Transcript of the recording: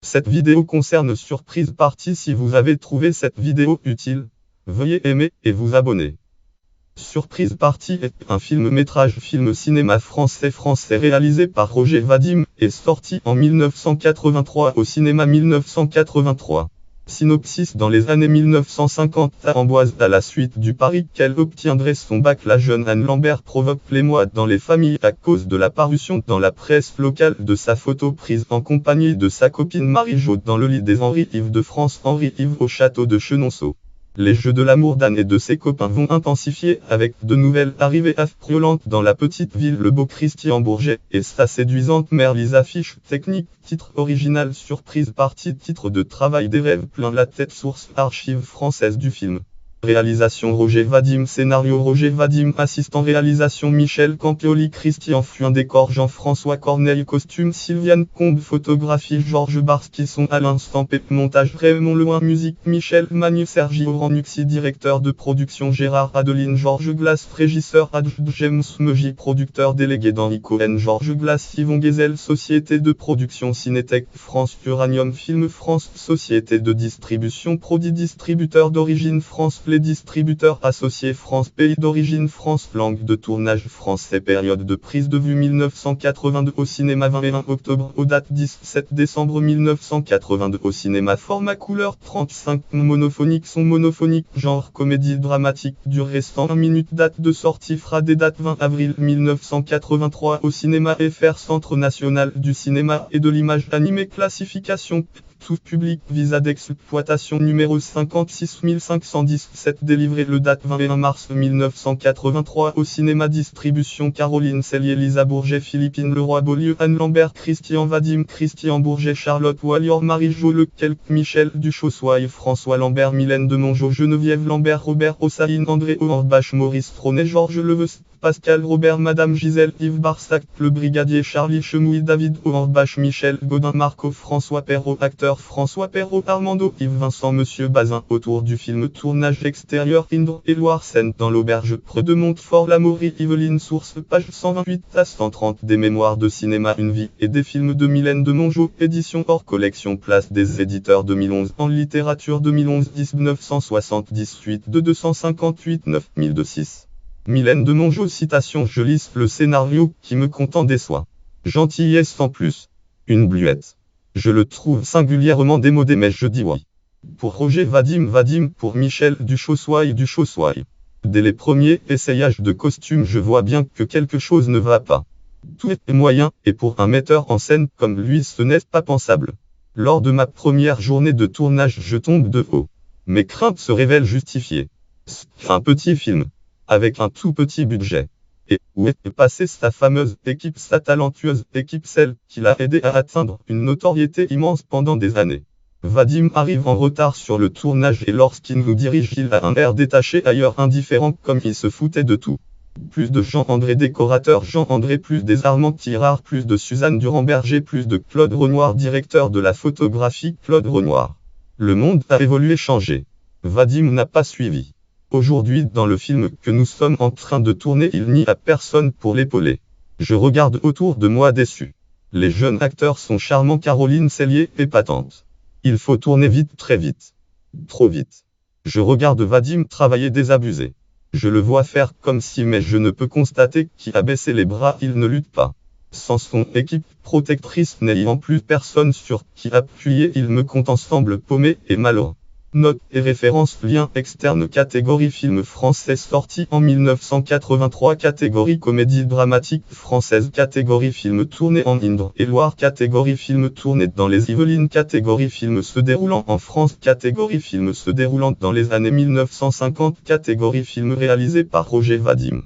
Cette vidéo concerne Surprise Party. Si vous avez trouvé cette vidéo utile, veuillez aimer et vous abonner. Surprise Party est un film-métrage film cinéma français réalisé par Roger Vadim et sorti en 1983 au cinéma 1983. Synopsis: dans les années 1950 à Amboise, à la suite du pari qu'elle obtiendrait son bac, la jeune Anne Lambert provoque l'émoi dans les familles à cause de la parution dans la presse locale de sa photo prise en compagnie de sa copine Marie-Jo dans le lit des Henri-Yves de France, Henri-Yves au château de Chenonceau. Les jeux de l'amour d'Anne et de ses copains vont intensifier avec de nouvelles arrivées affriolantes dans la petite ville. Le beau Christian Bourget et sa séduisante mère Lisa. Fiche technique, titre original Surprise Party, titre de travail des rêves plein la tête. Source: archives françaises du film. Réalisation Roger Vadim, scénario Roger Vadim, assistant réalisation Michel Campioli, Christian Fuin, décor Jean-François Corneille, costume Sylviane Combe, photographie Georges Barski, son à l'instant Pep, montage Raymond Leloin, musique Michel Manu, Sergio Ranucci, directeur de production Gérard Adeline, Georges Glass, régisseur adjoint James Megy, producteur délégué d'Henri Cohen, Georges Glass, Yvon Gezel, société de production Cinétech France, Uranium Film France, société de distribution Prodi, distributeur d'origine France, les distributeurs associés France, pays d'origine France, langue de tournage français, période de prise de vue 1982 au cinéma, 21 octobre aux dates 17 décembre 1982 au cinéma, format couleur 35, monophonique, son monophonique, genre comédie dramatique, durée restant 1 minute, date de sortie Friday, date 20 avril 1983 au cinéma FR, Centre national du cinéma et de l'image animée, classification tout public, visa d'exploitation numéro 56517, délivré le date 21 mars 1983 au cinéma, distribution Caroline Cellier, Lisa Bourget, Philippine Leroy Beaulieu, Anne Lambert, Christian Vadim, Christian Bourget, Charlotte Wallier, Marie-Jo Lequel, Michel Duchossoy, François Lambert, Mylène de Mongeau, Geneviève Lambert, Robert Hossain, André Auerbach, Maurice Fronet, Georges Leveus, Pascal Robert, Madame Gisèle, Yves Barsac, le brigadier Charlie Chemouille, David Auerbach, Michel Godin, Marco, François Perrault, acteur François Perrault, Armando, Yves Vincent, Monsieur Bazin. Autour du film, tournage extérieur Indre et Loire-Seine, dans l'auberge près de Montfort, Lamourie, Yveline. Source: page 128 à 130 des mémoires de cinéma, une vie et des films de Mylène de Mongeau, édition hors collection, place des éditeurs, 2011, en littérature 2011, 1978 de 258 9026. Mylène de Mongeau, citation: je lis le scénario qui me content déçoit. Gentillesse sans plus. Une bluette. Je le trouve singulièrement démodé, mais je dis oui. Pour Roger Vadim, pour Michel Duchossoy. Dès les premiers essayages de costumes, je vois bien que quelque chose ne va pas. Tout est moyen, et pour un metteur en scène comme lui, ce n'est pas pensable. Lors de ma première journée de tournage, je tombe de haut. Mes craintes se révèlent justifiées. C'est un petit film, avec un tout petit budget. Et où est passée sa fameuse équipe, sa talentueuse équipe, celle qui l'a aidé à atteindre une notoriété immense pendant des années? Vadim arrive en retard sur le tournage et lorsqu'il nous dirige, il a un air détaché, ailleurs indifférent, comme il se foutait de tout. Plus de Jean-André, décorateur Jean-André, plus des Armand Tirard, plus de Suzanne Durand-Berger, plus de Claude Renoir, directeur de la photographie Claude Renoir. Le monde a évolué, changé. Vadim n'a pas suivi. Aujourd'hui, dans le film que nous sommes en train de tourner, il n'y a personne pour l'épauler. Je regarde autour de moi déçu. Les jeunes acteurs sont charmants, Caroline Cellier épatante. Il faut tourner vite, très vite. Trop vite. Je regarde Vadim travailler désabusé. Je le vois faire comme si, mais je ne peux constater qu'il a baissé les bras, il ne lutte pas. Sans son équipe protectrice, n'ayant plus personne sur qui appuyer, il me compte ensemble paumé et malheureux. Notes et références, liens externes, catégorie film français sorti en 1983, catégorie comédie dramatique française, catégorie film tourné en Indre et Loire, catégorie film tourné dans les Yvelines, catégorie film se déroulant en France, catégorie film se déroulant dans les années 1950, catégorie film réalisé par Roger Vadim.